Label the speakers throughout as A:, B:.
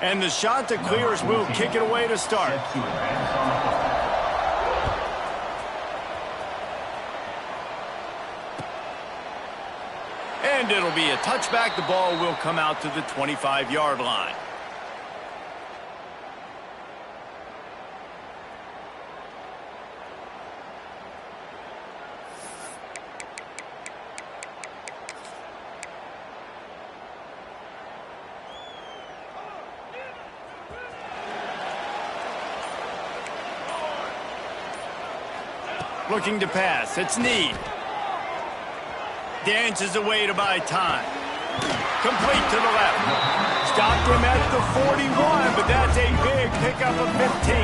A: And the shot that clears will kick it away to start. And it'll be a touchback. The ball will come out to the 25-yard line. Looking to pass. It's Need. Dances away to buy time. Complete to the left. Stopped him at the 41, but that's a big pickup of 15.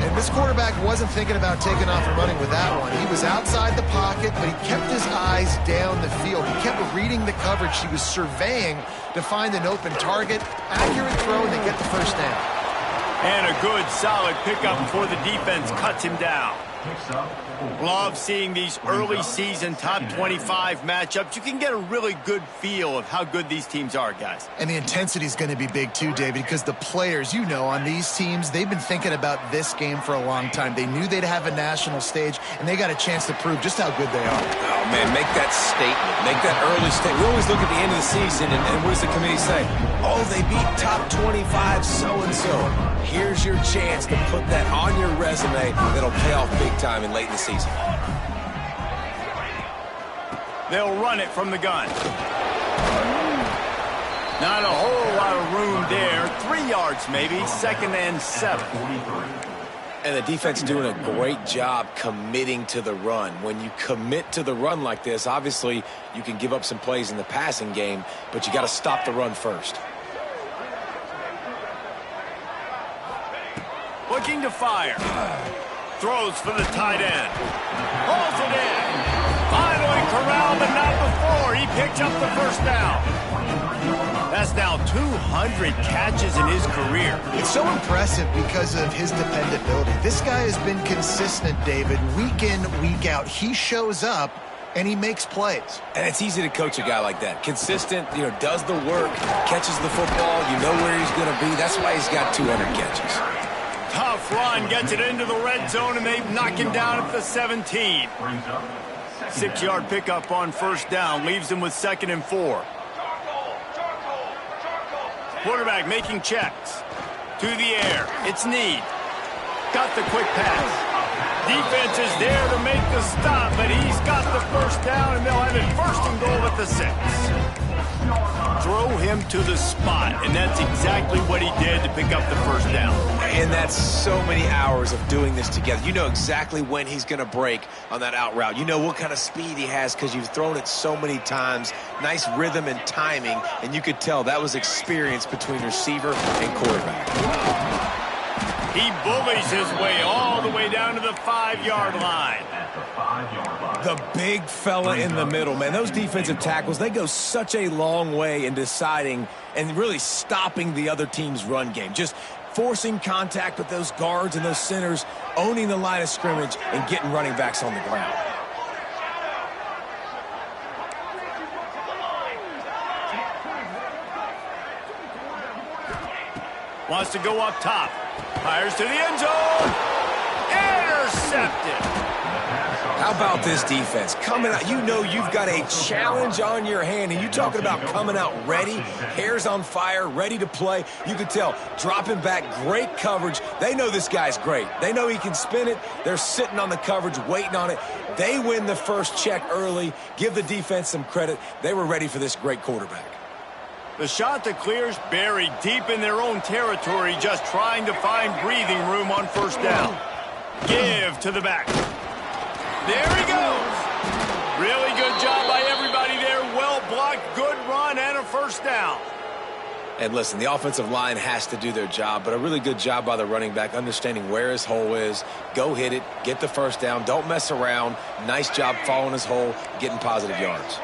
B: And this quarterback wasn't thinking about taking off and running with that one. He was outside the pocket, but he kept his eyes down the field. He kept reading the coverage. He was surveying to find an open target. Accurate throw, and they get the first down.
A: And a good, solid pickup before the defense cuts him down. Love seeing these early season top 25 matchups. You can get a really good feel of how good these teams are, guys.
B: And the intensity is going to be big too, David, because the players, you know, on these teams, they've been thinking about this game for a long time. They knew they'd have a national stage, and they got a chance to prove just how good they are.
C: Oh, man, make that statement. Make that early statement. We always look at the end of the season, and what does the committee say? Oh, they beat top 25 so-and-so. Here's your chance to put that on your resume that'll pay off big time in late in the season.
A: They'll run it from the gun. Not a whole lot of room there. 3 yards maybe, 2nd and 7.
C: And the defense doing a great job committing to the run. When you commit to the run like this, obviously you can give up some plays in the passing game, but you got to stop the run first.
A: Looking to fire. Throws for the tight end. Holds it in. Finally corralled, but not before. He picked up the first down. That's now 200 catches in his career.
B: It's so impressive because of his dependability. This guy has been consistent, David, week in, week out. He shows up, and he makes plays.
C: And it's easy to coach a guy like that. Consistent, does the work, catches the football, you know where he's going to be. That's why he's got 200 catches.
A: Tough run, gets it into the red zone, and they knock him down at the 17. 6-yard pickup on first down, leaves him with 2nd and 4. Quarterback making checks. To the air, it's Need. Got the quick pass. Defense is there to make the stop, but he's got the first down, and they'll have it 1st and goal at the 6. Throw him to the spot, and that's exactly what he did to pick up the first down.
C: And that's so many hours of doing this together. You know exactly when he's going to break on that out route. You know what kind of speed he has because you've thrown it so many times. Nice rhythm and timing, and you could tell that was experience between receiver and quarterback.
A: He bullies his way all the way down to the 5-yard line.
C: The big fella in the middle, man. Those defensive tackles, they go such a long way in deciding and really stopping the other team's run game. Just forcing contact with those guards and those centers, owning the line of scrimmage, and getting running backs on the ground.
A: Wants to go up top. Fires to the end zone. Intercepted.
C: How about this defense? Coming out, you know you've got a challenge on your hand, and you're talking about coming out ready, hairs on fire, ready to play. You can tell, dropping back, great coverage. They know this guy's great. They know he can spin it. They're sitting on the coverage, waiting on it. They win the first check early. Give the defense some credit. They were ready for this great quarterback.
A: The shot that clears buried deep in their own territory, just trying to find breathing room on first down. Give to the back. There he goes. Really good job by everybody there. Well blocked, good run, and a first down.
C: And listen, the offensive line has to do their job, but a really good job by the running back, understanding where his hole is. Go hit it, get the first down, don't mess around. Nice job following his hole, getting positive yards.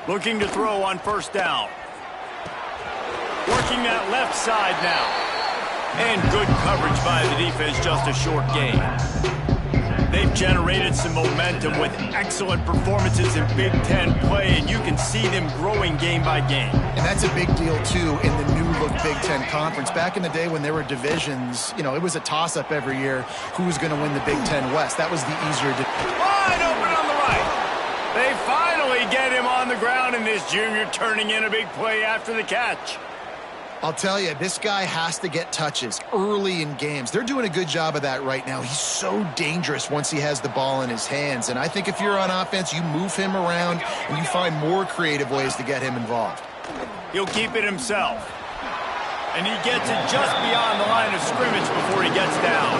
A: Looking to throw on first down. Working that left side now. And good coverage by the defense, just a short gain. They've generated some momentum with excellent performances in Big Ten play, and you can see them growing game by game.
B: And that's a big deal, too, in the new-look Big Ten Conference. Back in the day when there were divisions, you know, it was a toss-up every year who was going to win the Big Ten West. That was the easier
A: wide open on the right. They finally get him on the ground, and this junior turning in a big play after the catch.
B: I'll tell you, this guy has to get touches early in games. They're doing a good job of that right now. He's so dangerous once he has the ball in his hands. And I think if you're on offense, you move him around and you find more creative ways to get him involved.
A: He'll keep it himself. And he gets it just beyond the line of scrimmage before he gets down.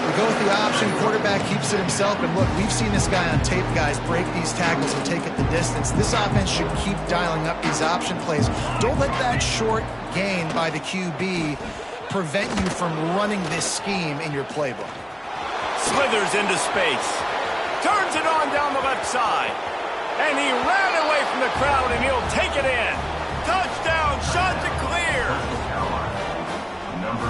B: We go with the option. Quarterback keeps it himself. And look, we've seen this guy on tape, guys, break these tackles and take it the distance. This offense should keep dialing up these option plays. Don't let that short gain by the QB prevent you from running this scheme in your playbook.
A: Slithers into space. Turns it on down the left side. And he ran away from the crowd, and he'll take it in. Touchdown, shot to clear.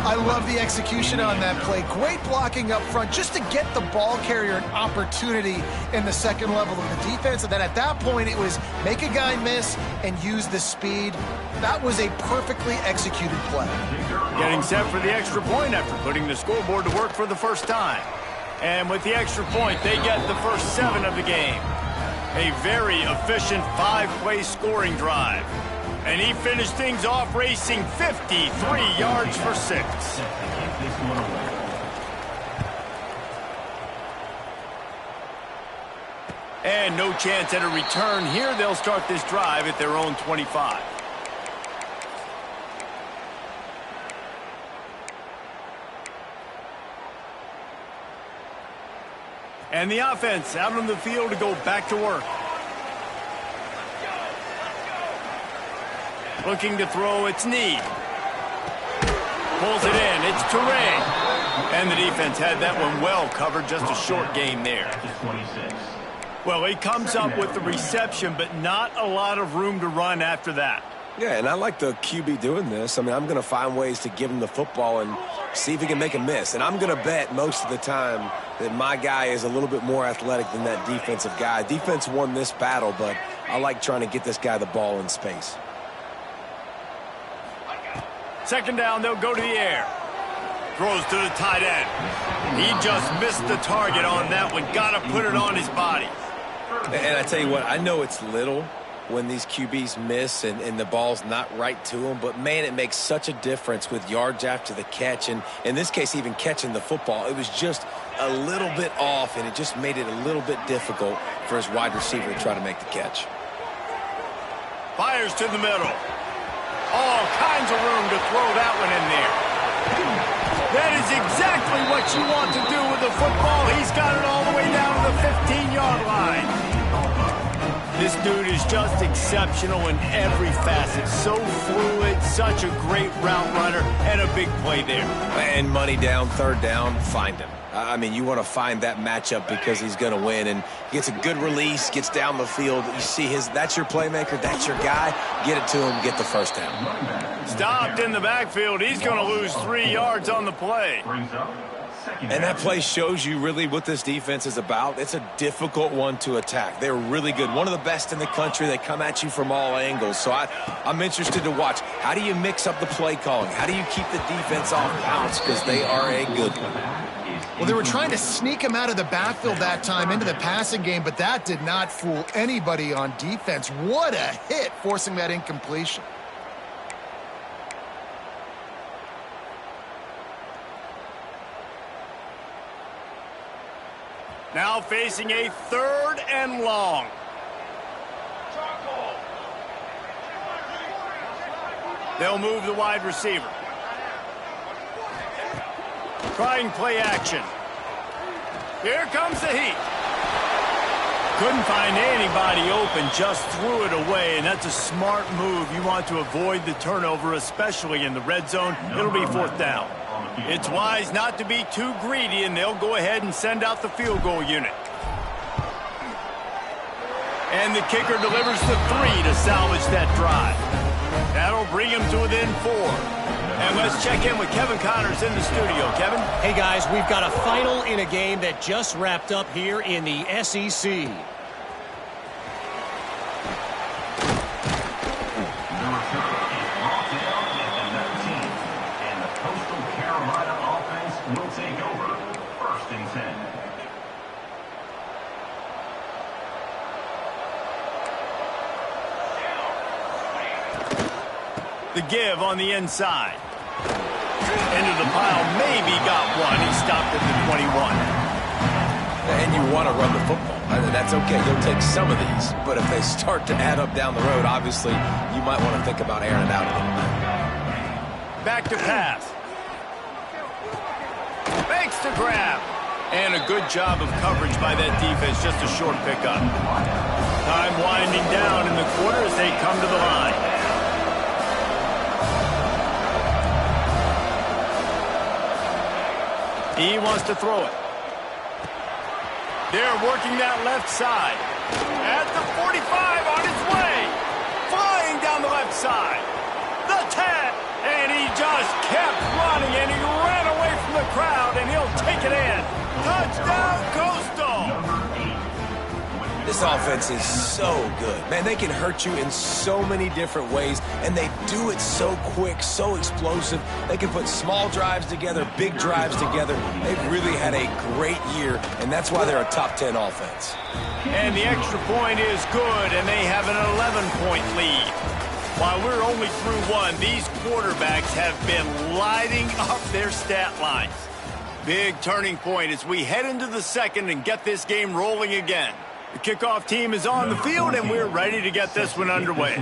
B: I love the execution on that play. Great blocking up front just to get the ball carrier an opportunity in the second level of the defense. And then at that point, it was make a guy miss and use the speed. That was a perfectly executed play.
A: Getting set for the extra point after putting the scoreboard to work for the first time. And with the extra point, they get the first 7 of the game. A very efficient 5-play scoring drive. And he finished things off racing 53 yards for 6. And no chance at a return here. They'll start this drive at their own 25. And the offense out on the field to go back to work. Looking to throw, it's Need. Pulls it in, it's Touré. And the defense had that one well covered, just a short gain there. Well, he comes up with the reception, but not a lot of room to run after that.
C: Yeah, and I like the QB doing this. I mean, I'm going to find ways to give him the football and see if he can make a miss. And I'm going to bet most of the time that my guy is a little bit more athletic than that defensive guy. Defense won this battle, but I like trying to get this guy the ball in space.
A: Second down, they'll go to the air. Throws to the tight end. He just missed the target on that one. Got to put it on his body.
C: And I tell you what, I know it's little when these QBs miss and the ball's not right to them, but man, it makes such a difference with yards after the catch, and in this case, even catching the football. It was just a little bit off, and it just made it a little bit difficult for his wide receiver to try to make the catch.
A: Fires to the middle. All kinds of room to throw that one in there. That is exactly what you want to do with the football. He's got it all the way down to the 15-yard line. This dude is just exceptional in every facet. So fluid, such a great route runner, and a big play there.
C: And money down, third down, find him. I mean, you want to find that matchup because he's going to win, and gets a good release, gets down the field. You see that's your playmaker, that's your guy. Get it to him, get the first down.
A: Stopped in the backfield. He's going to lose 3 yards on the play.
C: And that play shows you really what this defense is about. It's a difficult one to attack. They're really good. One of the best in the country. They come at you from all angles. So I'm interested to watch. How do you mix up the play calling? How do you keep the defense off balance? Because they are a good one.
B: Well, they were trying to sneak him out of the backfield that time into the passing game, but that did not fool anybody on defense. What a hit, forcing that incompletion.
A: Now facing a 3rd and long. They'll move the wide receiver. Trying play action. Here comes the heat. Couldn't find anybody open, just threw it away, and that's a smart move. You want to avoid the turnover, especially in the red zone. It'll be 4th down. It's wise not to be too greedy, and they'll go ahead and send out the field goal unit. And the kicker delivers the 3 to salvage that drive. That'll bring him to within 4. And let's check in with Kevin Connors in the studio. Kevin?
D: Hey, guys, we've got a final in a game that just wrapped up here in the SEC.
A: The give on the inside. Into the pile, maybe got one. He stopped at the 21.
C: And you want to run the football. I mean, that's okay. You'll take some of these. But if they start to add up down the road, obviously, you might want to think about airing it out a little bit.
A: Back to pass. Makes the grab. And a good job of coverage by that defense. Just a short pickup. Time winding down in the quarter as they come to the line. He wants to throw it. They're working that left side. At the 45 on his way. Flying down the left side. The 10. And he just kept running, and he ran away from the crowd, and he'll take it in. Touchdown, Coastal.
C: This offense is so good. Man, they can hurt you in so many different ways, and they do it so quick, so explosive. They can put small drives together, big drives together. They've really had a great year, and that's why they're a top 10 offense.
A: And the extra point is good, and they have an 11-point lead. While we're only through one, these quarterbacks have been lighting up their stat lines. Big turning point as we head into the second and get this game rolling again. The kickoff team is on the field, and we're ready to get this one underway.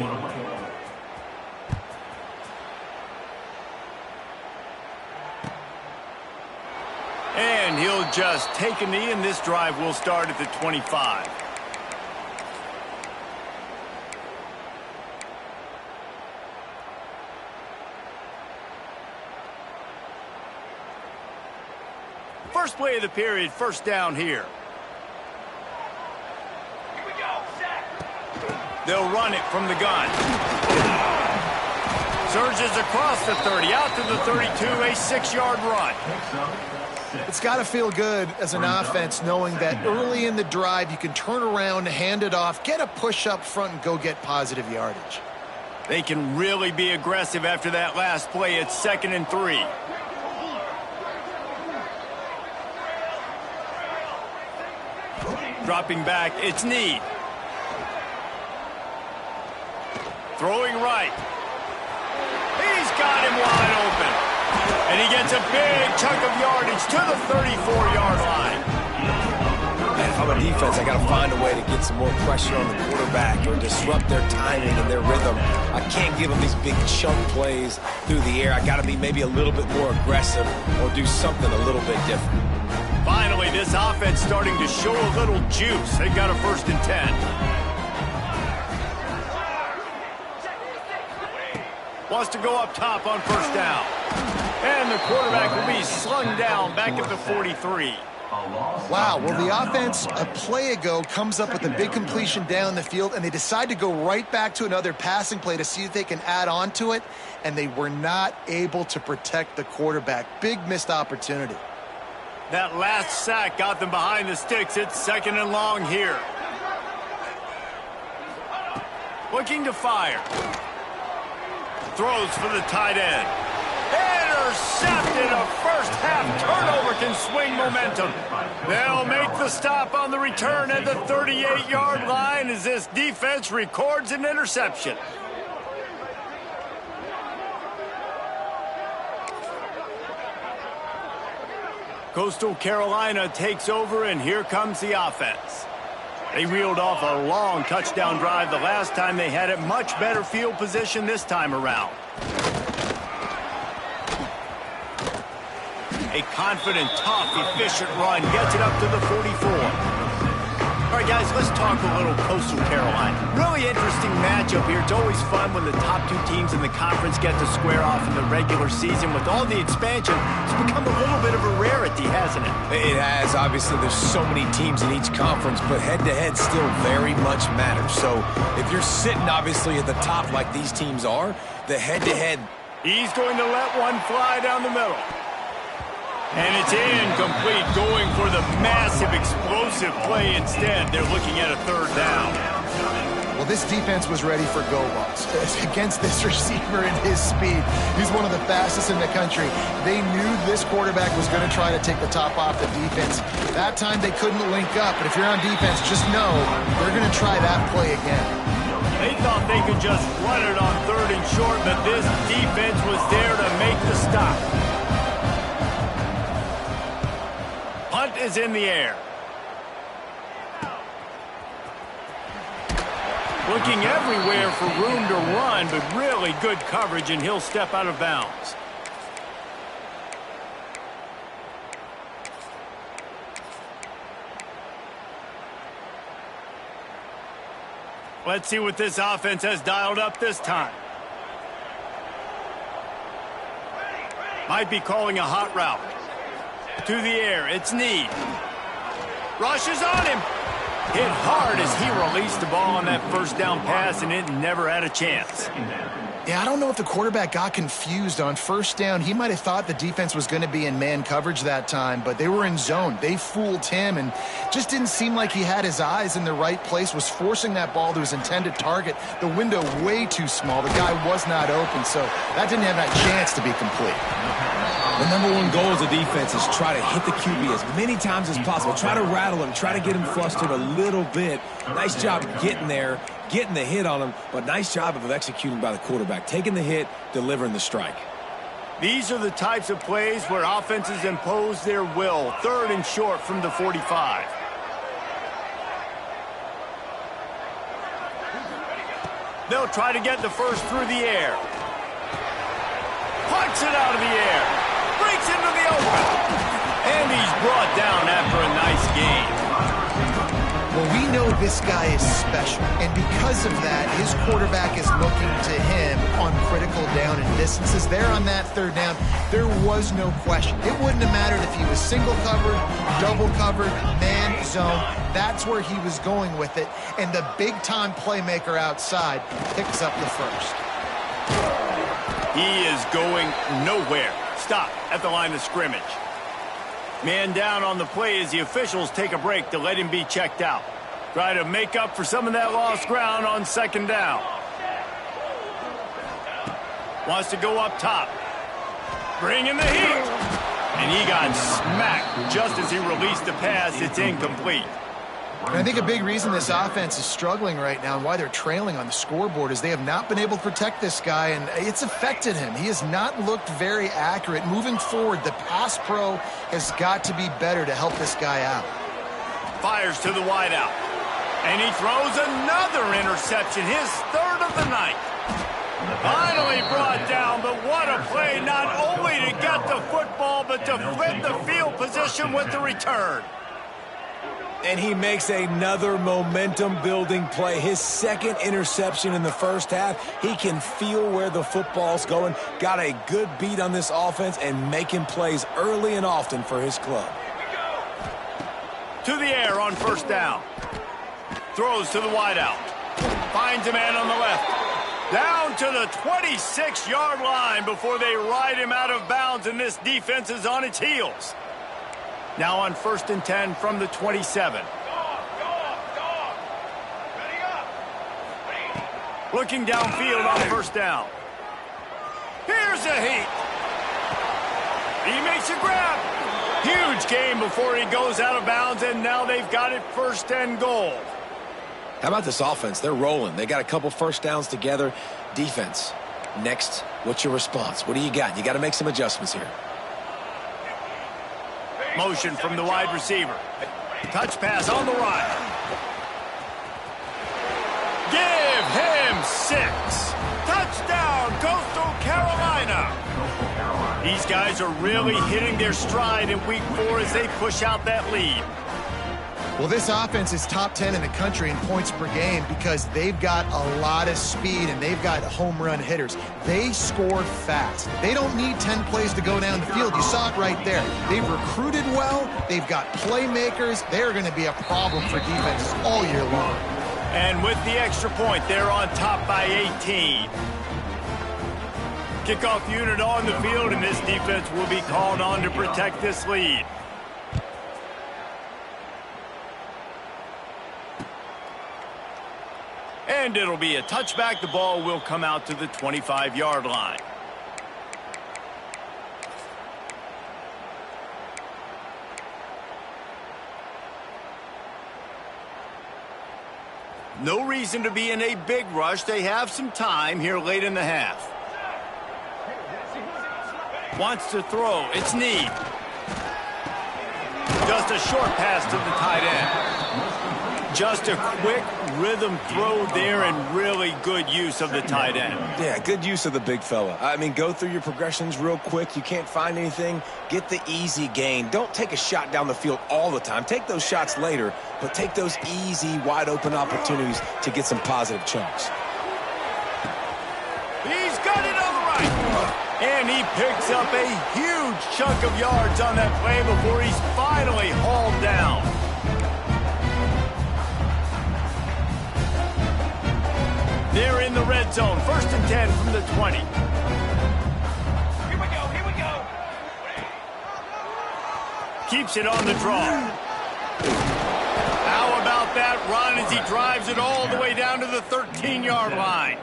A: And he'll just take a knee, and this drive will start at the 25. First play of the period, first down here. They'll run it from the gun. Surges across the 30, out to the 32, a 6-yard run.
B: It's got to feel good as an offense knowing that early in the drive you can turn around, hand it off, get a push up front, and go get positive yardage.
A: They can really be aggressive after that last play. It's 2nd and 3. Dropping back, it's Need. Throwing right. He's got him wide open. And he gets a big chunk of yardage to the 34-yard line.
C: And if I'm a defense, I got to find a way to get some more pressure on the quarterback or disrupt their timing and their rhythm. I can't give them these big chunk plays through the air. I got to be maybe a little bit more aggressive or do something a little bit different.
A: Finally, this offense starting to show a little juice. They've got a 1st and 10. Wants to go up top on first down. And the quarterback will be slung down back at the 43.
B: Wow, well, the offense a play ago comes up with a big completion down the field, and they decide to go right back to another passing play to see if they can add on to it, and they were not able to protect the quarterback. Big missed opportunity.
A: That last sack got them behind the sticks. It's 2nd and long here. Looking to fire. Throws for the tight end. Intercepted. A first-half turnover can swing momentum. They'll make the stop on the return at the 38-yard line as this defense records an interception. Coastal Carolina takes over, and here comes the offense. They reeled off a long touchdown drive the last time they had it. Much better field position this time around. A confident, tough, efficient run gets it up to the 44. All right, guys, let's talk a little Coastal Carolina. Really interesting matchup here. It's always fun when the top two teams in the conference get to square off in the regular season. With all the expansion, it's become a little bit of a rarity, hasn't it?
C: It has. Obviously, there's so many teams in each conference, but head-to-head still very much matters. So if you're sitting, obviously, at the top like these teams are, the head-to-head...
A: He's going to let one fly down the middle. And it's incomplete, going for the massive, explosive play instead. They're looking at a third down.
B: Well, this defense was ready for go-balls. Against this receiver and his speed, he's one of the fastest in the country. They knew this quarterback was going to try to take the top off the defense. That time they couldn't link up, but if you're on defense, just know they're going to try that play again.
A: They thought they could just run it on third and short, but this defense was there to make the stop. Punt is in the air. Looking everywhere for room to run, but really good coverage, and he'll step out of bounds. Let's see what this offense has dialed up this time. Might be calling a hot route. To the air, it's Need. Rushes on him. Hit hard as he released the ball on that first down pass, and it never had a chance.
B: Yeah, I don't know if the quarterback got confused on first down. He might have thought the defense was going to be in man coverage that time, but they were in zone. They fooled him and just didn't seem like he had his eyes in the right place, was forcing that ball to his intended target. The window way too small. The guy was not open, so that didn't have that chance to be complete.
C: The number one goal as a defense is try to hit the QB as many times as possible. Try to rattle him. Try to get him flustered a little bit. Nice job getting there, getting the hit on him, but nice job of executing by the quarterback. Taking the hit, delivering the strike.
A: These are the types of plays where offenses impose their will. Third and short from the 45. They'll try to get the first through the air. Punts it out of the air. Breaks into the open. And he's brought down after a nice gain.
B: Well, we know this guy is special, and because of that, his quarterback is looking to him on critical down and distances. There on that third down, there was no question. It wouldn't have mattered if he was single covered, double covered, man, zone. That's where he was going with it, and the big-time playmaker outside picks up the first.
A: He is going nowhere. Stop at the line of scrimmage. Man down on the play as the officials take a break to let him be checked out. Try to make up for some of that lost ground on second down. Wants to go up top. Bring in the heat. And he got smacked just as he released the pass. It's incomplete.
B: And I think a big reason this offense is struggling right now and why they're trailing on the scoreboard is they have not been able to protect this guy, and it's affected him. He has not looked very accurate. Moving forward, the pass pro has got to be better to help this guy out.
A: Fires to the wideout. And he throws another interception, his third of the night. Finally brought down, but what a play, not only to get the football, but to flip the field position with the return.
C: And he makes another momentum-building play. His second interception in the first half. He can feel where the football's going. Got a good beat on this offense and making plays early and often for his club.
A: To the air on first down. Throws to the wideout. Finds a man on the left. Down to the 26-yard line before they ride him out of bounds, and this defense is on its heels. Now on 1st and 10 from the 27. Looking downfield on first down. Here's a heat. He makes a grab. Huge gain before he goes out of bounds, and now they've got it 1st and goal.
C: How about this offense? They're rolling. They got a couple first downs together. Defense, next, what's your response? What do you got? You got to make some adjustments here.
A: Motion from the wide receiver. Touch pass on the right. Give him 6. Touchdown, Coastal Carolina. These guys are really hitting their stride in week 4 as they push out that lead.
B: Well, this offense is top 10 in the country in points per game because they've got a lot of speed and they've got home run hitters. They score fast. They don't need 10 plays to go down the field. You saw it right there. They've recruited well. They've got playmakers. They're going to be a problem for defenses all year long.
A: And with the extra point, they're on top by 18. Kickoff unit on the field, and this defense will be called on to protect this lead. And it'll be a touchback. The ball will come out to the 25-yard line. No reason to be in a big rush. They have some time here late in the half. Wants to throw. It's Need. Just a short pass to the tight end. Just a quick rhythm throw there and really good use of the tight end.
C: Yeah, good use of the big fella. I mean, go through your progressions real quick. You can't find anything. Get the easy gain. Don't take a shot down the field all the time. Take those shots later, but take those easy, wide-open opportunities to get some positive chunks.
A: He's got it on the right. And he picks up a huge chunk of yards on that play before he's finally hauled down. They're in the red zone. 1st and 10 from the 20.
E: Here we go, here we go.
A: Keeps it on the draw. How about that run as he drives it all the way down to the 13-yard line?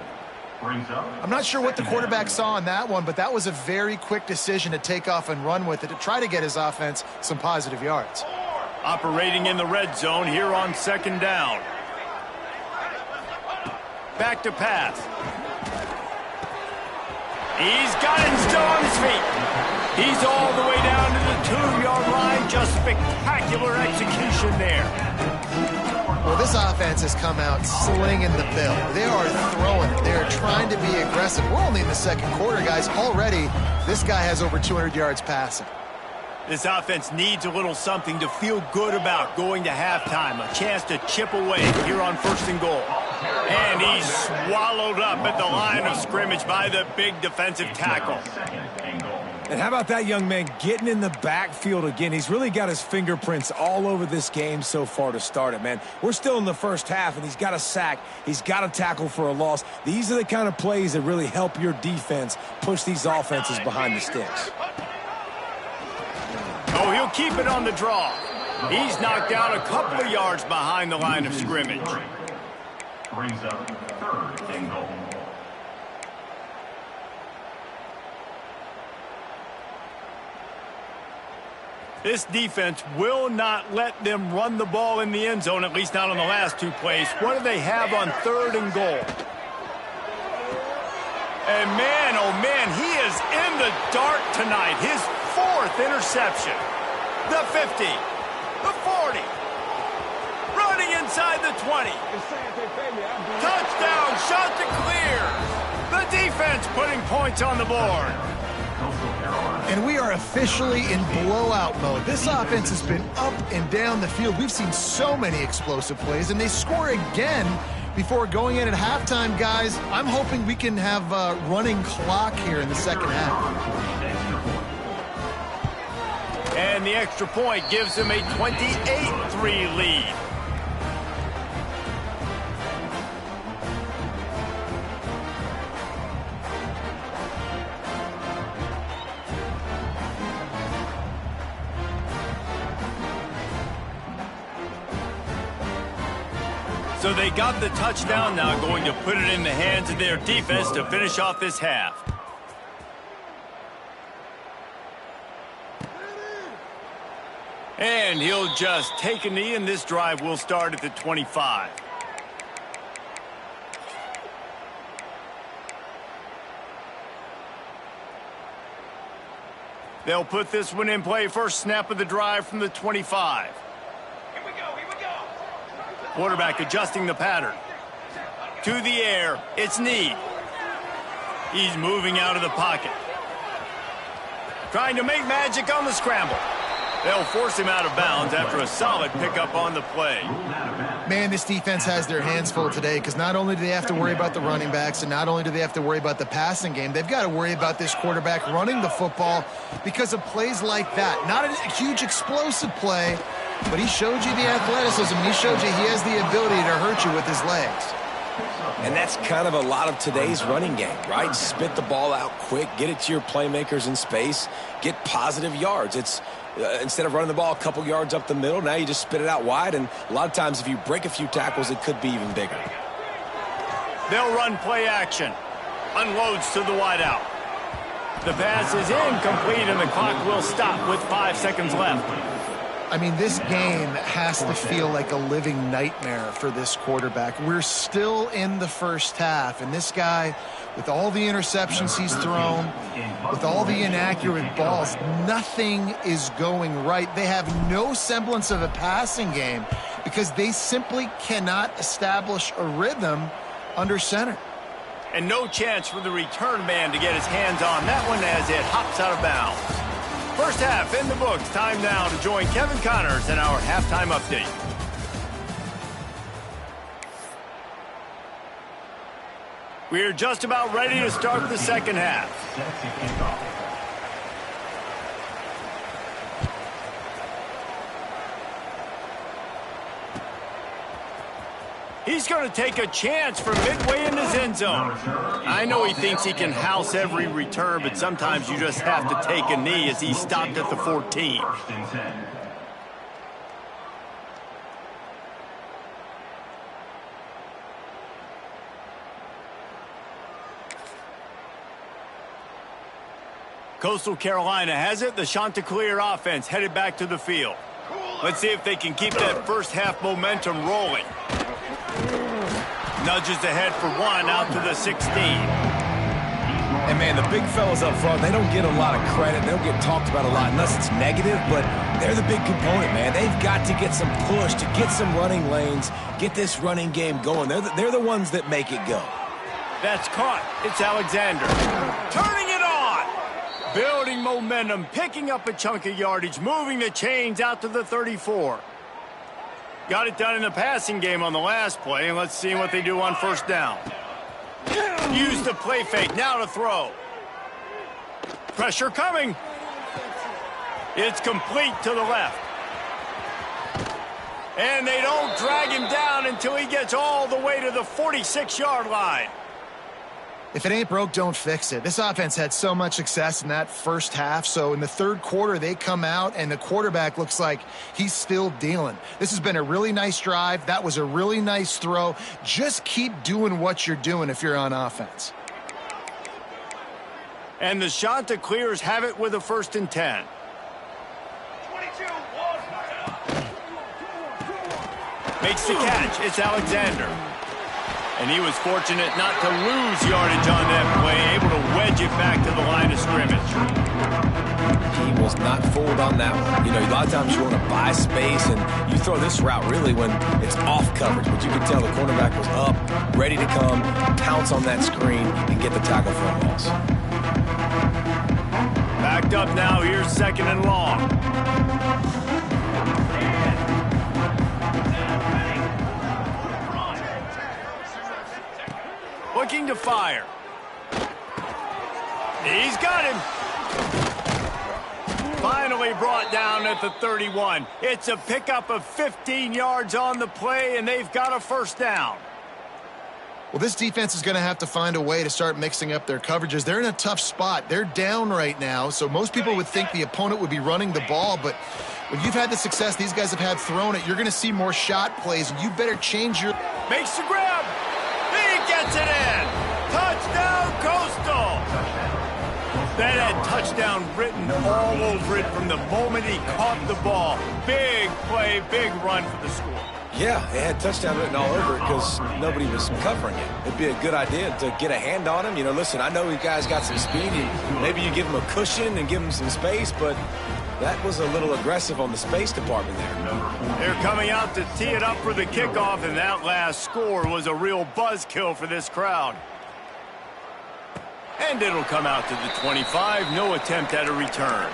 B: I'm not sure what the quarterback saw on that one, but that was a very quick decision to take off and run with it to try to get his offense some positive yards.
A: Operating in the red zone here on 2nd down. Back to pass. He's got it still on his feet. He's all the way down to the 2-yard line. Just spectacular execution there.
B: Well, this offense has come out slinging the bill. They are throwing it. They are trying to be aggressive. We're only in the 2nd quarter, guys. Already, this guy has over 200 yards passing.
A: This offense needs a little something to feel good about going to halftime. A chance to chip away here on 1st and goal. And he's swallowed up at the line of scrimmage by the big defensive tackle.
C: And how about that young man getting in the backfield again? He's really got his fingerprints all over this game so far to start it, man. We're still in the first half, and he's got a sack. He's got a tackle for a loss. These are the kind of plays that really help your defense push these offenses behind the sticks.
A: Oh, he'll keep it on the draw. He's knocked down a couple of yards behind the line of scrimmage.
E: Brings up 3rd and goal.
A: This defense will not let them run the ball in the end zone, at least not on the last 2 plays. What do they have on 3rd and goal? And man, oh man, he is in the dark tonight. His 4th interception. The 50, the 40, running inside the 20. Touchdown, shot to clear. The defense putting points on the board.
B: And we are officially in blowout mode. This offense has been up and down the field. We've seen so many explosive plays, and they score again before going in at halftime, guys. I'm hoping we can have a running clock here in the 2nd half.
A: And the extra point gives them a 28-3 lead. So they got the touchdown, now going to put it in the hands of their defense to finish off this half. And he'll just take a knee, and this drive will start at the 25. They'll put this one in play. First snap of the drive from the 25.
E: Here we go, here we go.
A: Quarterback adjusting the pattern. To the air, it's Need. He's moving out of the pocket. Trying to make magic on the scramble. They'll force him out of bounds after a solid pickup on the play.
B: Man, this defense has their hands full today because not only do they have to worry about the running backs and not only do they have to worry about the passing game, they've got to worry about this quarterback running the football because of plays like that. Not a huge explosive play, but he showed you the athleticism. He showed you he has the ability to hurt you with his legs.
C: And that's kind of a lot of today's running game, right? Spit the ball out quick, get it to your playmakers in space, get positive yards. It's instead of running the ball a couple yards up the middle, now you just spit it out wide, and a lot of times if you break a few tackles, it could be even bigger.
A: They'll run play action. Unloads to the wideout. The pass is incomplete, and the clock will stop with 5 seconds left.
B: I mean, this game has to feel like a living nightmare for this quarterback. We're still in the first half, and this guy, with all the interceptions he's thrown, with all the inaccurate balls, nothing is going right. They have no semblance of a passing game because they simply cannot establish a rhythm under center.
A: And no chance for the return man to get his hands on that one as it hops out of bounds. First half in the books. Time now to join Kevin Connors in our halftime update. We're just about ready to start the second half. He's going to take a chance from midway in his end zone. I know he thinks he can house every return, but sometimes you just have to take a knee as he stopped at the 14. Coastal Carolina has it. The Chanticleer offense headed back to the field. Let's see if they can keep that first half momentum rolling. Nudges ahead for one out to the 16.
C: And, man, the big fellas up front, they don't get a lot of credit. They don't get talked about a lot unless it's negative, but they're the big component, man. They've got to get some push, to get some running lanes, get this running game going. They're the ones that make it go.
A: That's caught. It's Alexander. Turning it on. Building momentum, picking up a chunk of yardage, moving the chains out to the 34. Got it done in the passing game on the last play, and let's see what they do on first down. Use the play fake, now to throw. Pressure coming. It's complete to the left. And they don't drag him down until he gets all the way to the 46-yard line.
B: If it ain't broke, don't fix it. This offense had so much success in that first half, so in the third quarter, they come out, and the quarterback looks like he's still dealing. This has been a really nice drive. That was a really nice throw. Just keep doing what you're doing if you're on offense.
A: And the Chanticleers have it with a 1st and 10. Makes the catch. It's Alexander. And he was fortunate not to lose yardage on that play, able to wedge it back to the line of scrimmage.
C: He was not fooled on that one. You know, a lot of times you want to buy space, and you throw this route really when it's off coverage. But you can tell the cornerback was up, ready to come, pounce on that screen, and get the tackle for a loss.
A: Backed up now. Here's 2nd and long. Looking to fire. He's got him. Finally brought down at the 31. It's a pickup of 15 yards on the play, and they've got a 1st down.
B: Well, this defense is going to have to find a way to start mixing up their coverages. They're in a tough spot. They're down right now, so most people would think the opponent would be running the ball, but when you've had the success these guys have had throwing it, you're going to see more shot plays, and you better change your...
A: Makes the grab. He gets it in. Touchdown, Coastal. That had touchdown written all over it from the moment he caught the ball. Big play, big run for the score.
C: Yeah, it had touchdown written all over it because nobody was covering it. It'd be a good idea to get a hand on him. You know, listen, I know you guys got some speed, and maybe you give him a cushion and give him some space, but that was a little aggressive on the space department there.
A: They're coming out to tee it up for the kickoff, and that last score was a real buzzkill for this crowd. And it'll come out to the 25. No attempt at a return.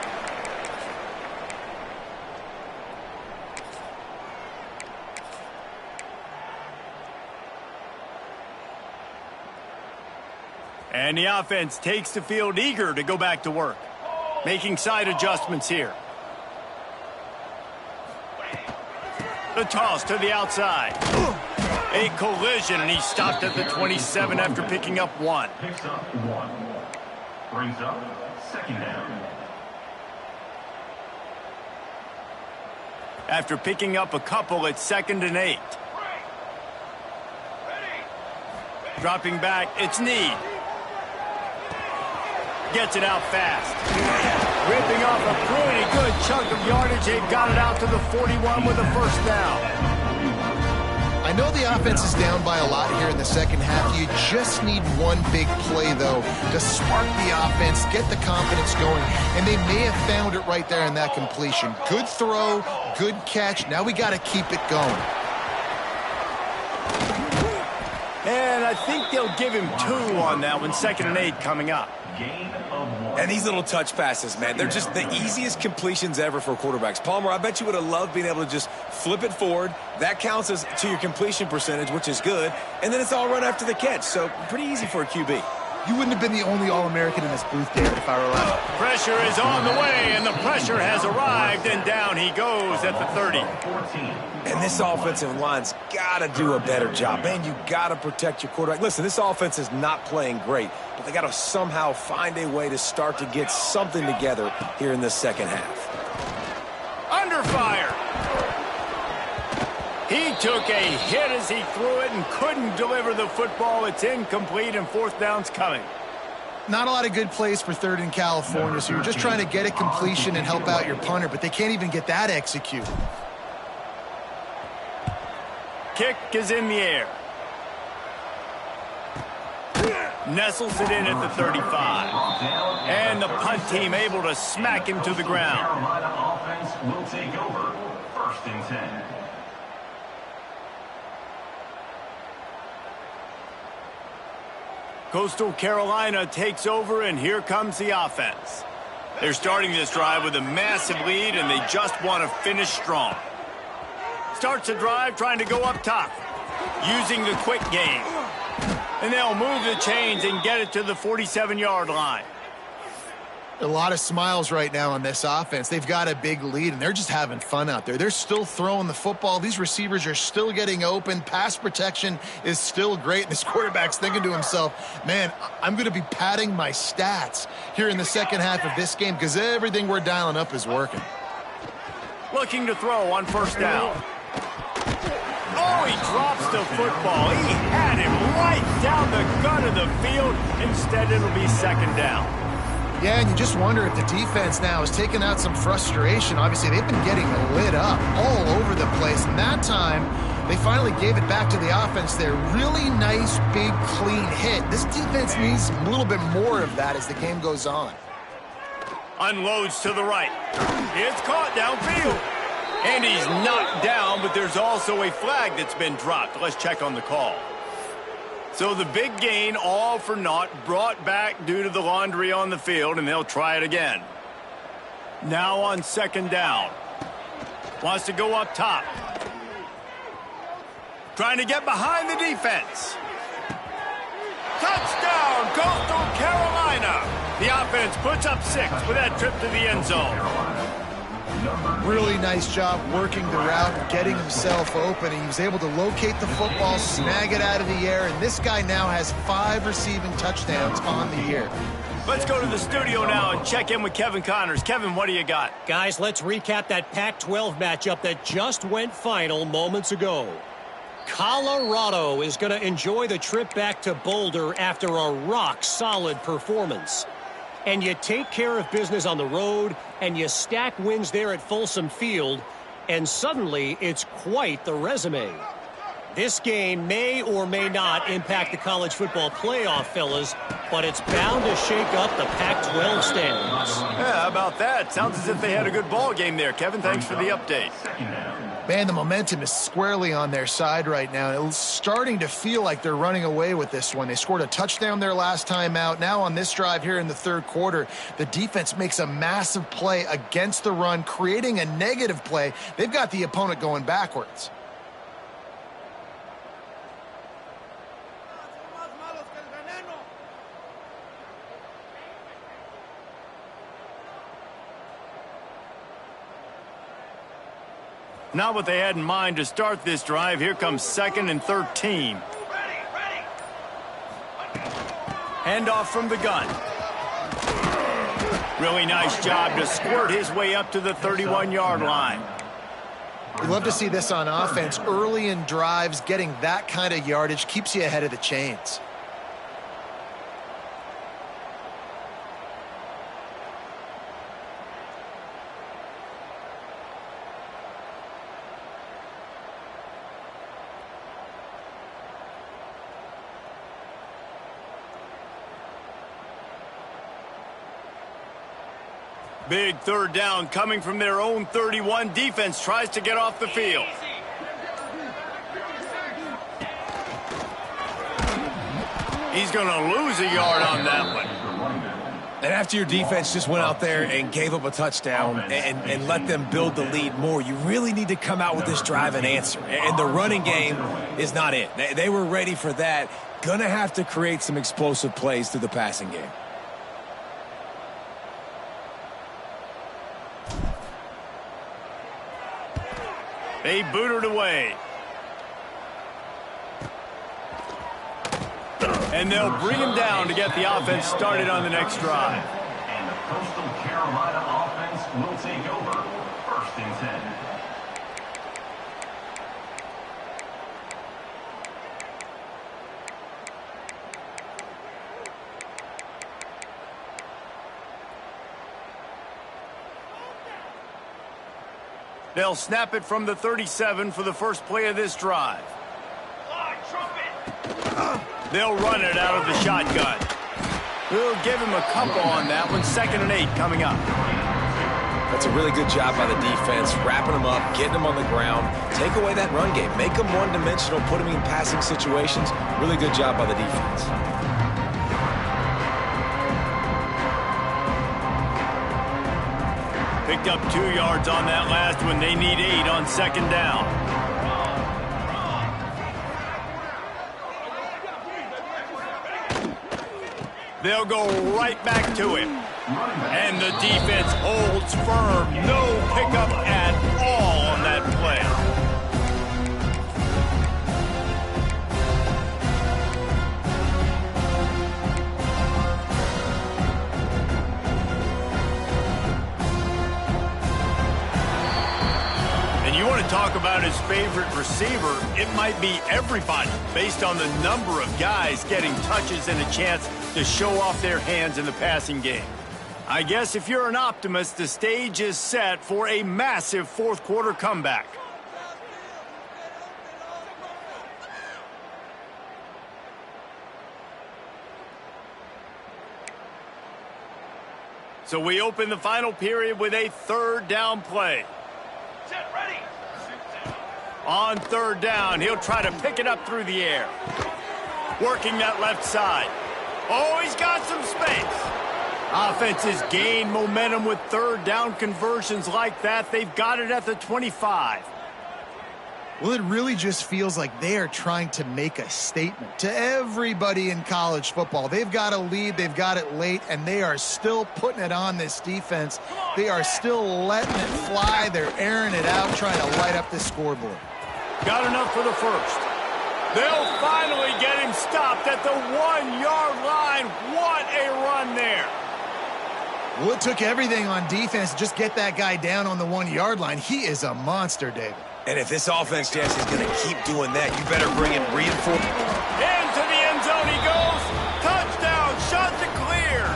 A: And the offense takes the field eager to go back to work. Making side adjustments here. The toss to the outside. A collision, and he stopped at the 27 after picking up 1.
E: Picks up 1. Brings up 2nd down.
A: After picking up a couple, it's 2nd and 8. Dropping back, it's Need. Gets it out fast. Ripping off a pretty good chunk of yardage. They've got it out to the 41 with a first down.
B: I know the offense is down by a lot here in the second half. You just need one big play, though, to spark the offense, get the confidence going, and they may have found it right there in that completion. Good throw, good catch. Now we got to keep it going.
A: And I think they'll give him 2 on that one. 2nd and 8 coming up.
E: Gain of 1.
C: And these little touch passes, man, they're just the easiest completions ever for quarterbacks. Palmer, I bet you would have loved being able to just flip it forward. That counts as to your completion percentage, which is good. And then it's all run after the catch. So pretty easy for a QB.
B: You wouldn't have been the only All-American in this booth, David, if I were left.
A: Pressure is on the way, and the pressure has arrived, and down he goes at the 30.
E: 14.
C: And this offensive line's got to do a better job. Man, you got to protect your quarterback. Listen, this offense is not playing great, but they got to somehow find a way to start to get something together here in this second half.
A: Under fire. He took a hit as he threw it and couldn't deliver the football. It's incomplete, and 4th down's coming.
B: Not a lot of good plays for 3rd in California, so you're just trying to get a completion and help out your punter, but they can't even get that executed.
A: Kick is in the air. Nestles it in at the 35. And the punt team able to smack him to the ground.
E: Carolina offense will take over. 1st and 10.
A: Coastal Carolina takes over, and here comes the offense. They're starting this drive with a massive lead, and they just want to finish strong. Starts the drive trying to go up top, using the quick game. And they'll move the chains and get it to the 47-yard line.
B: A lot of smiles right now on this offense. They've got a big lead, and they're just having fun out there. They're still throwing the football. These receivers are still getting open. Pass protection is still great. This quarterback's thinking to himself, man, I'm going to be padding my stats here in the second half of this game because everything we're dialing up is working.
A: Looking to throw on 1st down. Oh, he drops the football. He had him right down the gut of the field. Instead, it'll be 2nd down.
B: Yeah, and you just wonder if the defense now is taking out some frustration. Obviously, they've been getting lit up all over the place. And that time, they finally gave it back to the offense there. Really nice, big, clean hit. This defense needs a little bit more of that as the game goes on.
A: Unloads to the right. It's caught downfield. And he's knocked down, but there's also a flag that's been dropped. Let's check on the call. So the big gain, all for naught, brought back due to the laundry on the field, and they'll try it again. Now on 2nd down. Wants to go up top. Trying to get behind the defense. Touchdown, Coastal Carolina. The offense puts up 6 with that trip to the end zone.
B: Really nice job working the route and getting himself open. He was able to locate the football, snag it out of the air, and this guy now has 5 receiving touchdowns on the year.
A: Let's go to the studio now and check in with Kevin Connors. Kevin, what do you got?
D: Guys, let's recap that Pac-12 matchup that just went final moments ago. Colorado is going to enjoy the trip back to Boulder after a rock-solid performance. And you take care of business on the road, and you stack wins there at Folsom Field, and suddenly it's quite the resume. This game may or may not impact the college football playoff, fellas, but it's bound to shake up the Pac-12 standings.
A: Yeah, how about that? Sounds as if they had a good ball game there. Kevin, thanks for the update.
B: Man, the momentum is squarely on their side right now. It's starting to feel like they're running away with this one. They scored a touchdown their last time out. Now on this drive here in the 3rd quarter, the defense makes a massive play against the run, creating a negative play. They've got the opponent going backwards.
A: Not what they had in mind to start this drive. Here comes 2nd and 13. Handoff from the gun. Really nice job to squirt his way up to the 31-yard line.
B: You love to see this on offense. Early in drives, getting that kind of yardage keeps you ahead of the chains.
A: Big 3rd down coming from their own 31. Defense tries to get off the field. He's going to lose a yard on that one.
C: And after your defense just went out there and gave up a touchdown and let them build the lead more, you really need to come out with this drive and answer. And the running game is not it. They were ready for that. Going to have to create some explosive plays through the passing game.
A: They boot it away. And they'll bring him down to get the offense started on the next drive.
E: And the Coastal Carolina offense will take over 1st and 10.
A: They'll snap it from the 37 for the first play of this drive. They'll run it out of the shotgun. We'll give him a couple on that one. 2nd and 8 coming up.
C: That's a really good job by the defense, wrapping them up, getting them on the ground. Take away that run game. Make them one-dimensional, put them in passing situations. Really good job by the defense.
A: Picked up 2 yards on that last one. They need 8 on 2nd down. They'll go right back to him. And the defense holds firm. No pickup at all on that play. Talk about his favorite receiver, it might be everybody based on the number of guys getting touches and a chance to show off their hands in the passing game. I guess if you're an optimist, the stage is set for a massive 4th quarter comeback. So we open the final period with a 3rd down play.
E: Set ready.
A: On 3rd down, he'll try to pick it up through the air. Working that left side. Oh, he's got some space. Offenses gain momentum with 3rd down conversions like that. They've got it at the 25.
B: Well, it really just feels like they are trying to make a statement to everybody in college football. They've got a lead, they've got it late, and they are still putting it on this defense. They are still letting it fly. They're airing it out, trying to light up the scoreboard.
A: Got enough for the first. They'll finally get him stopped at the 1-yard line. What a run there.
B: Well, it took everything on defense to just get that guy down on the 1-yard line. He is a monster, David.
C: And if this offense, Jesse, is going to keep doing that, you better bring in reinforcements.
A: Into the end zone he goes. Touchdown, shot to clear.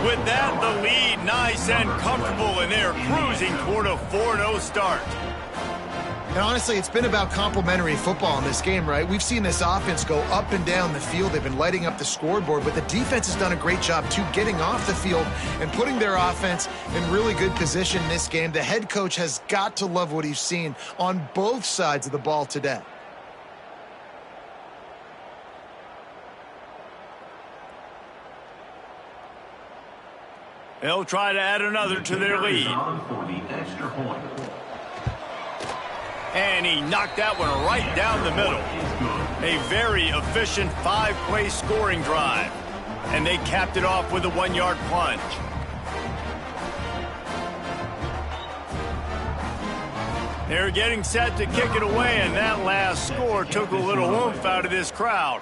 A: With that, the lead nice and comfortable, and they're cruising toward a 4-0 start.
B: And honestly, it's been about complementary football in this game, right? We've seen this offense go up and down the field. They've been lighting up the scoreboard, but the defense has done a great job, too, getting off the field and putting their offense in really good position in this game. The head coach has got to love what he's seen on both sides of the ball today.
A: They'll try to add another to their lead.
E: For the extra point.
A: And he knocked that one right down the middle. A very efficient 5-play scoring drive. And they capped it off with a 1-yard plunge. They're getting set to kick it away, and that last score took a little oomph out of this crowd.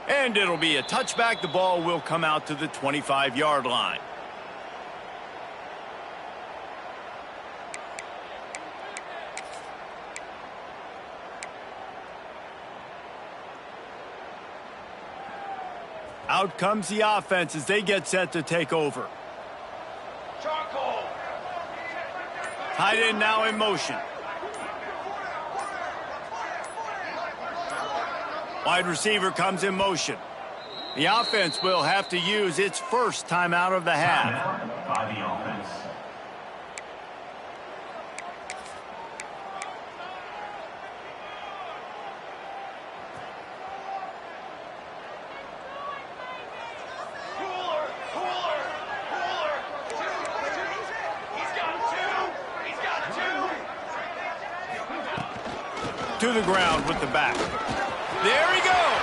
A: And it'll be a touchback. The ball will come out to the 25-yard line. Out comes the offense as they get set to take over. Tight end now in motion. Wide receiver comes in motion. The offense will have to use its first timeout of the half.
E: Timeout by the offense.
A: To the ground with the back. There he goes.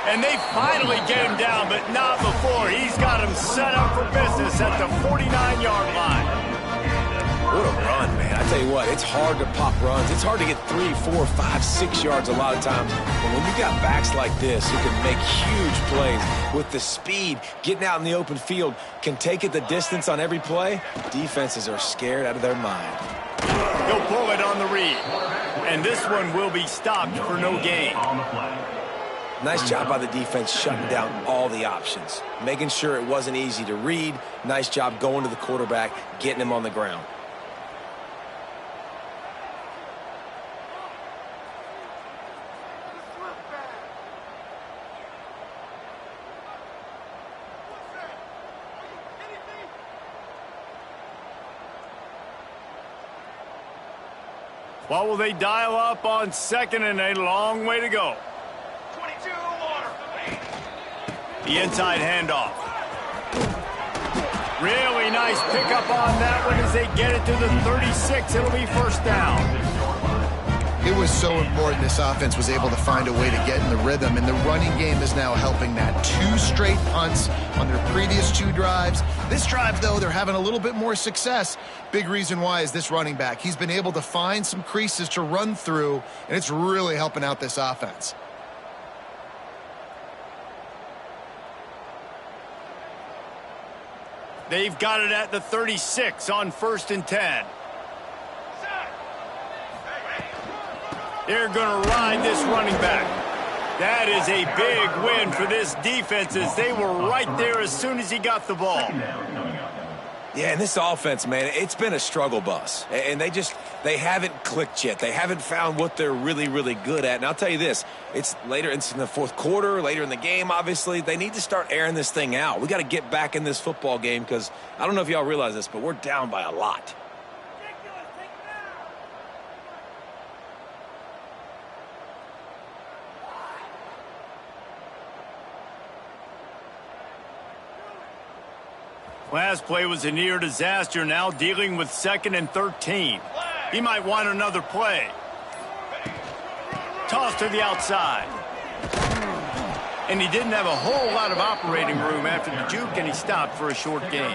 A: And they finally get him down, but not before. He's got him set up for business at the 49-yard line.
C: What a run, man. I tell you what, it's hard to pop runs. It's hard to get 3, 4, 5, 6 yards a lot of times. But when you got backs like this who can make huge plays with the speed, getting out in the open field, can take it the distance on every play, defenses are scared out of their mind.
A: He'll pull it on the read. And this one will be stopped for no gain.
E: On the play.
C: Nice job by the defense shutting down all the options, making sure it wasn't easy to read. Nice job going to the quarterback, getting him on the ground.
A: What will they dial up on second and a long way to go?
E: 22 water.
A: The inside handoff. Really nice pickup on that one as they get it to the 36. It'll be first down.
B: It was so important this offense was able to find a way to get in the rhythm, and the running game is now helping that. 2 straight punts on their previous 2 drives. This drive, though, they're having a little bit more success. Big reason why is this running back. He's been able to find some creases to run through, and it's really helping out this offense.
A: They've got it at the 36 on 1st and 10. They're going to ride this running back. That is a big win for this defense as they were right there as soon as he got the ball.
C: Yeah, and this offense, man, it's been a struggle bus. And they haven't clicked yet. They haven't found what they're really, really good at. And I'll tell you this, it's later in the fourth quarter, later in the game, obviously. They need to start airing this thing out. We got to get back in this football game because I don't know if y'all realize this, but we're down by a lot.
A: Last play was a near disaster, now dealing with 2nd and 13. He might want another play. Toss to the outside. And he didn't have a whole lot of operating room after the juke, and he stopped for a short gain.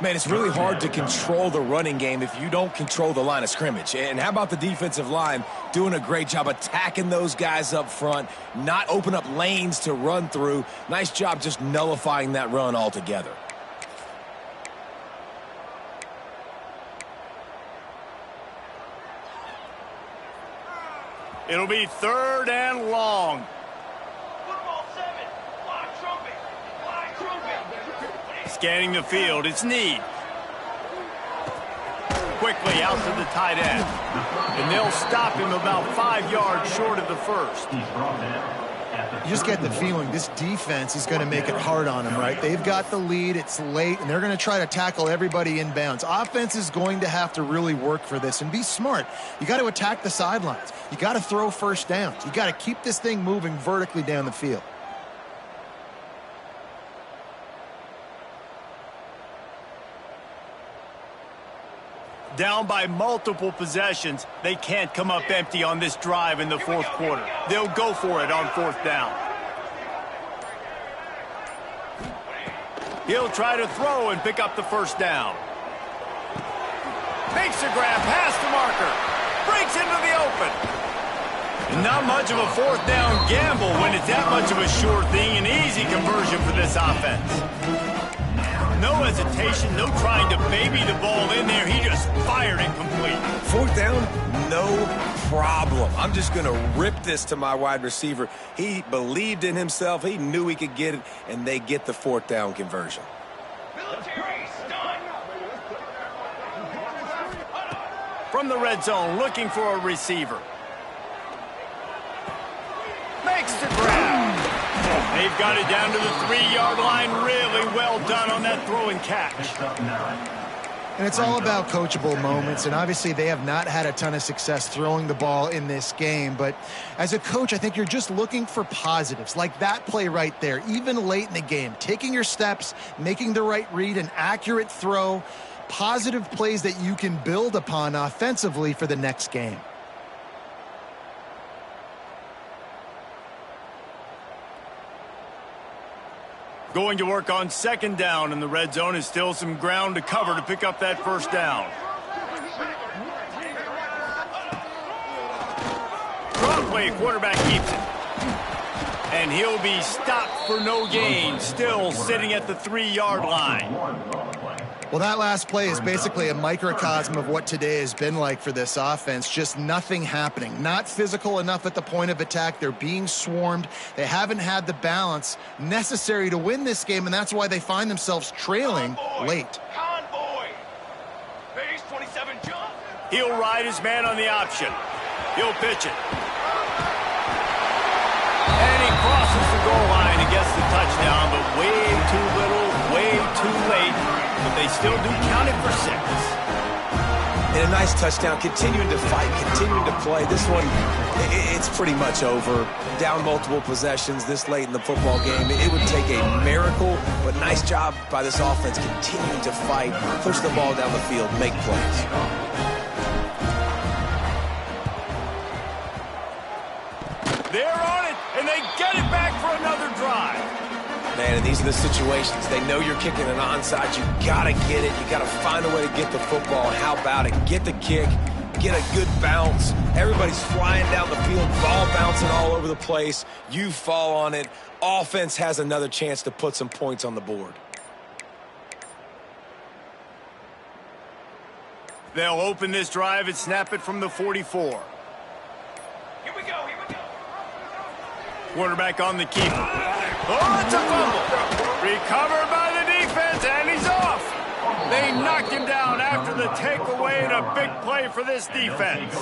C: Man, it's really hard to control the running game if you don't control the line of scrimmage. And how about the defensive line doing a great job attacking those guys up front, not open up lanes to run through. Nice job just nullifying that run altogether.
A: It'll be 3rd and long.
E: Football 7. Fly trumpet. Fly trumpet.
A: Scanning the field, it's Need. Quickly out to the tight end. And they'll stop him about 5 yards short of the first.
E: He's brought down.
B: You just get the feeling this defense is going to make it hard on them, right? They've got the lead, it's late, and they're going to try to tackle everybody inbounds. Offense is going to have to really work for this and be smart. You got to attack the sidelines. You got to throw first downs. You got to keep this thing moving vertically down the field.
A: Down by multiple possessions, they can't come up empty on this drive in the fourth quarter. They'll go for it on 4th down. He'll try to throw and pick up the first down. Makes a grab past the marker. Breaks into the open. Not much of a fourth down gamble when it's that much of a sure thing. An easy conversion for this offense. No hesitation, no trying to baby the ball in there. He just fired it complete.
C: Fourth down, no problem. I'm just going to rip this to my wide receiver. He believed in himself. He knew he could get it, and they get the fourth down conversion.
A: From the red zone, looking for a receiver. Makes the grab. They've got it down to the 3-yard line. Really well done on that throw and catch.
B: And it's all about coachable moments, and obviously they have not had a ton of success throwing the ball in this game. But as a coach, I think you're just looking for positives, like that play right there, even late in the game. Taking your steps, making the right read, an accurate throw, positive plays that you can build upon offensively for the next game.
A: Going to work on second down in the red zone is still some ground to cover to pick up that first down. Broadway quarterback keeps it. And he'll be stopped for no gain, still sitting at the 3-yard line.
B: Well, that last play is basically a microcosm of what today has been like for this offense. Just nothing happening. Not physical enough at the point of attack. They're being swarmed. They haven't had the balance necessary to win this game, and that's why they find themselves trailing late.
E: Base 27 jump.
A: He'll ride his man on the option. He'll pitch it. And he crosses the goal line and gets the touchdown, but way too little, way too late. But they still do count it for 6.
C: And a nice touchdown, continuing to fight, continuing to play. This one, it's pretty much over. Down multiple possessions this late in the football game. It would take a miracle, but nice job by this offense continuing to fight, push the ball down the field, make plays.
A: They're on it, and they get it back for another drive.
C: Man, and these are the situations. They know you're kicking an onside. You got to get it. You got to find a way to get the football. And how about it? Get the kick. Get a good bounce. Everybody's flying down the field. Ball bouncing all over the place. You fall on it. Offense has another chance to put some points on the board.
A: They'll open this drive and snap it from the 44.
E: Here we go.
A: Quarterback on the keeper. Oh, it's a fumble. Recovered by the defense, and he's off. They knocked him down after the takeaway, and a big play for this defense.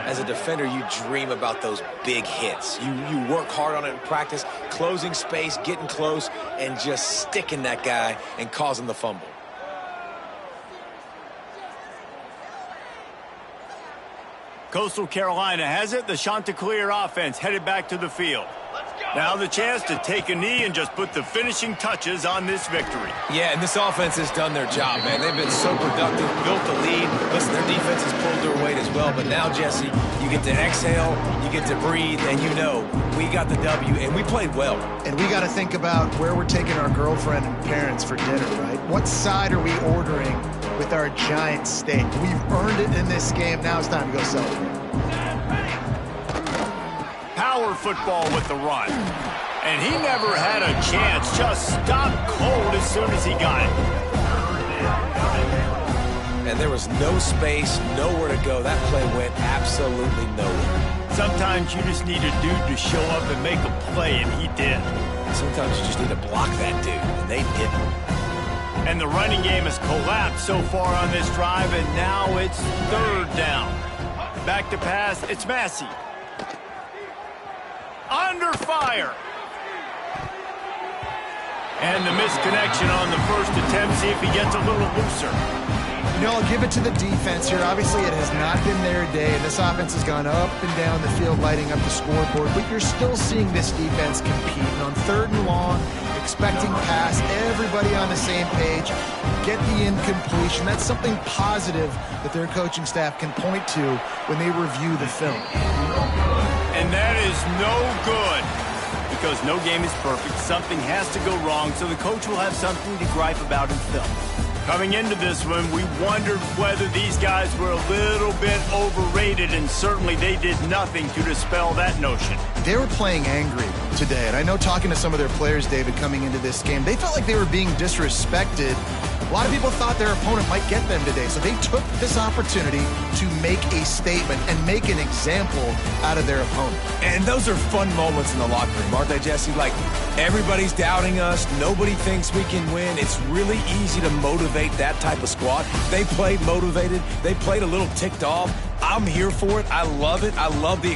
C: As a defender, you dream about those big hits. You work hard on it in practice, closing space, getting close, and just sticking that guy and causing the fumble.
A: Coastal Carolina has it. The Chanticleer offense headed back to the field. Now the chance to take a knee and just put the finishing touches on this victory.
C: Yeah, and this offense has done their job, man. They've been so productive, built the lead. Listen, their defense has pulled their weight as well. But now, Jesse, you get to exhale, you get to breathe, and you know we got the W, and we played well.
B: And we got to think about where we're taking our girlfriend and parents for dinner, right? What side are we ordering with our giant steak? We've earned it in this game. Now it's time to go celebrate.
A: Power football with the run. And he never had a chance. Just stopped cold as soon as he got it.
C: And there was no space, nowhere to go. That play went absolutely nowhere.
A: Sometimes you just need a dude to show up and make a play, and he did.
C: Sometimes you just need to block that dude, and they didn't.
A: And the running game has collapsed so far on this drive, and now it's third down. Back to pass, it's Massey. Under fire. And the misconnection on the first attempt. See if he gets a little looser.
B: You know, I'll give it to the defense here. Obviously, it has not been their day, and this offense has gone up and down the field, lighting up the scoreboard, but you're still seeing this defense compete. And on third and long, expecting pass, everybody on the same page, get the incompletion. That's something positive that their coaching staff can point to when they review the film.
A: And that is no good. Because no game is perfect, something has to go wrong, so the coach will have something to gripe about in film. Coming into this one, we wondered whether these guys were a little bit overrated, and certainly they did nothing to dispel that notion.
B: They were playing angry today, and I know talking to some of their players, David, coming into this game, they felt like they were being disrespected. A lot of people thought their opponent might get them today, so they took this opportunity to make a statement and make an example out of their opponent.
C: And those are fun moments in the locker room, aren't they, Jesse? Like, everybody's doubting us. Nobody thinks we can win. It's really easy to motivate that type of squad. They played motivated. They played a little ticked off. I'm here for it. I love it. I love the